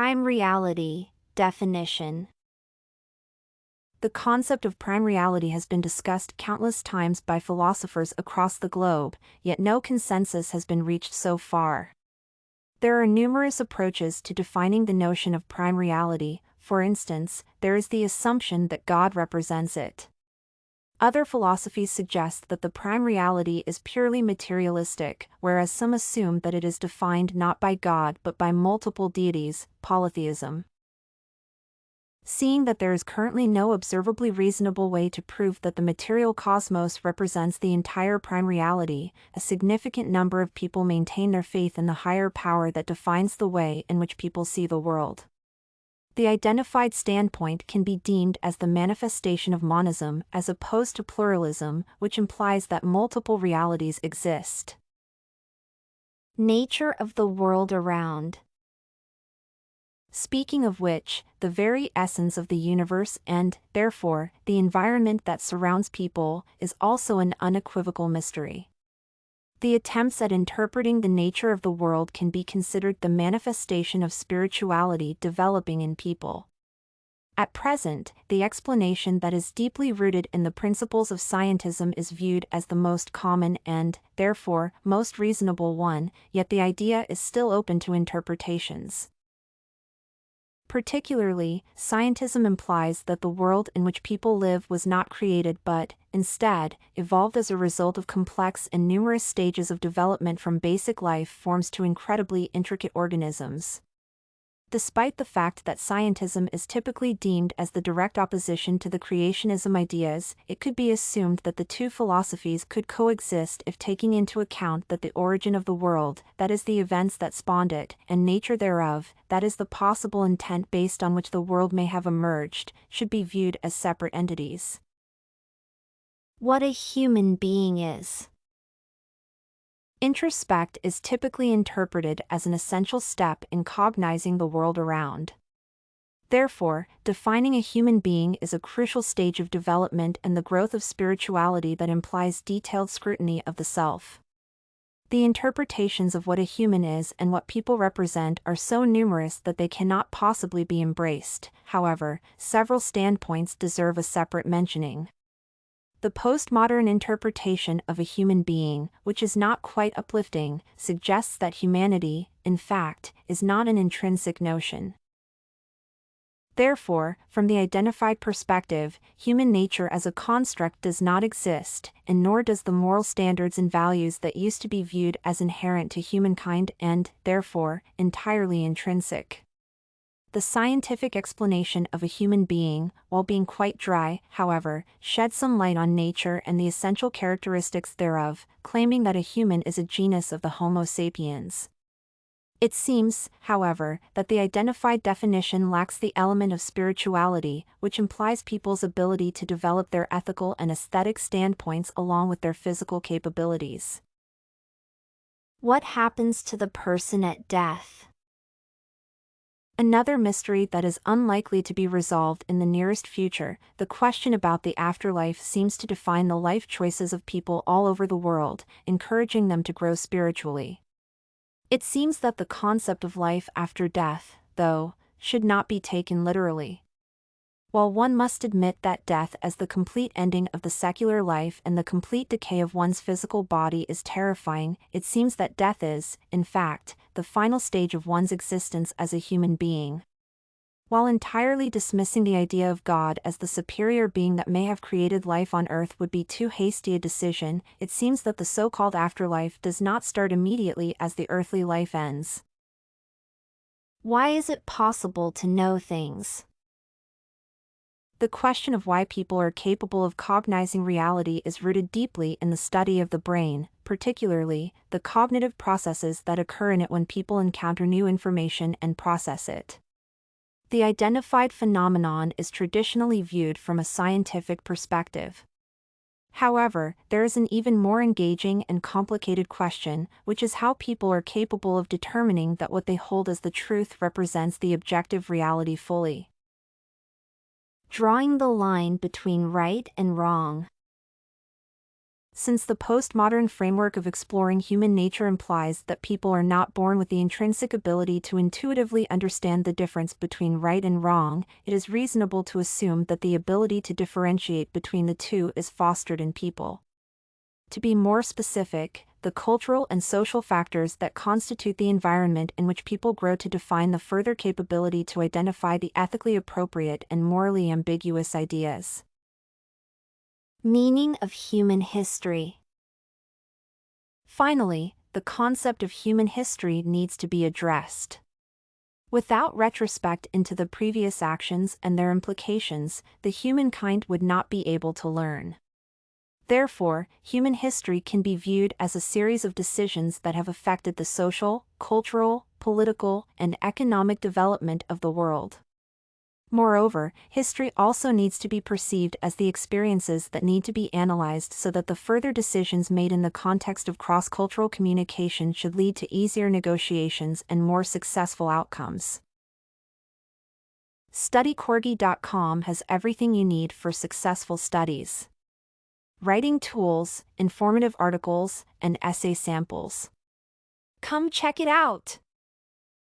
Prime reality, definition. The concept of prime reality has been discussed countless times by philosophers across the globe, yet no consensus has been reached so far. There are numerous approaches to defining the notion of prime reality. For instance, there is the assumption that God represents it. Other philosophies suggest that the prime reality is purely materialistic, whereas some assume that it is defined not by God but by multiple deities, polytheism. Seeing that there is currently no observably reasonable way to prove that the material cosmos represents the entire prime reality, a significant number of people maintain their faith in the higher power that defines the way in which people see the world. The identified standpoint can be deemed as the manifestation of monism as opposed to pluralism, which implies that multiple realities exist. Nature of the world around. Speaking of which, the very essence of the universe and, therefore, the environment that surrounds people is also an unequivocal mystery. The attempts at interpreting the nature of the world can be considered the manifestation of spirituality developing in people. At present, the explanation that is deeply rooted in the principles of scientism is viewed as the most common and, therefore, most reasonable one, yet the idea is still open to interpretations. Particularly, scientism implies that the world in which people live was not created but, instead, evolved as a result of complex and numerous stages of development from basic life forms to incredibly intricate organisms. Despite the fact that scientism is typically deemed as the direct opposition to the creationism ideas, it could be assumed that the two philosophies could coexist if taking into account that the origin of the world, that is the events that spawned it, and nature thereof, that is the possible intent based on which the world may have emerged, should be viewed as separate entities. What a human being is. Introspect is typically interpreted as an essential step in cognizing the world around. Therefore, defining a human being is a crucial stage of development and the growth of spirituality that implies detailed scrutiny of the self. The interpretations of what a human is and what people represent are so numerous that they cannot possibly be embraced. However, several standpoints deserve a separate mentioning. The postmodern interpretation of a human being, which is not quite uplifting, suggests that humanity, in fact, is not an intrinsic notion. Therefore, from the identified perspective, human nature as a construct does not exist, and nor does the moral standards and values that used to be viewed as inherent to humankind and, therefore, entirely intrinsic. The scientific explanation of a human being, while being quite dry, however, sheds some light on nature and the essential characteristics thereof, claiming that a human is a genus of the Homo sapiens. It seems, however, that the identified definition lacks the element of spirituality, which implies people's ability to develop their ethical and aesthetic standpoints along with their physical capabilities. What happens to the person at death? Another mystery that is unlikely to be resolved in the nearest future, the question about the afterlife seems to define the life choices of people all over the world, encouraging them to grow spiritually. It seems that the concept of life after death, though, should not be taken literally. While one must admit that death as the complete ending of the secular life and the complete decay of one's physical body is terrifying, it seems that death is, in fact, the final stage of one's existence as a human being. While entirely dismissing the idea of God as the superior being that may have created life on earth would be too hasty a decision, it seems that the so-called afterlife does not start immediately as the earthly life ends. Why is it possible to know things? The question of why people are capable of cognizing reality is rooted deeply in the study of the brain, particularly the cognitive processes that occur in it when people encounter new information and process it. The identified phenomenon is traditionally viewed from a scientific perspective. However, there is an even more engaging and complicated question, which is how people are capable of determining that what they hold as the truth represents the objective reality fully. Drawing the line between right and wrong. Since the postmodern framework of exploring human nature implies that people are not born with the intrinsic ability to intuitively understand the difference between right and wrong, it is reasonable to assume that the ability to differentiate between the two is fostered in people. To be more specific, the cultural and social factors that constitute the environment in which people grow to define the further capability to identify the ethically appropriate and morally ambiguous ideas. Meaning of human history. Finally, the concept of human history needs to be addressed. Without retrospect into the previous actions and their implications, the humankind would not be able to learn. Therefore, human history can be viewed as a series of decisions that have affected the social, cultural, political, and economic development of the world. Moreover, history also needs to be perceived as the experiences that need to be analyzed so that the further decisions made in the context of cross-cultural communication should lead to easier negotiations and more successful outcomes. StudyCorgi.com has everything you need for successful studies. Writing tools, informative articles, and essay samples. Come check it out!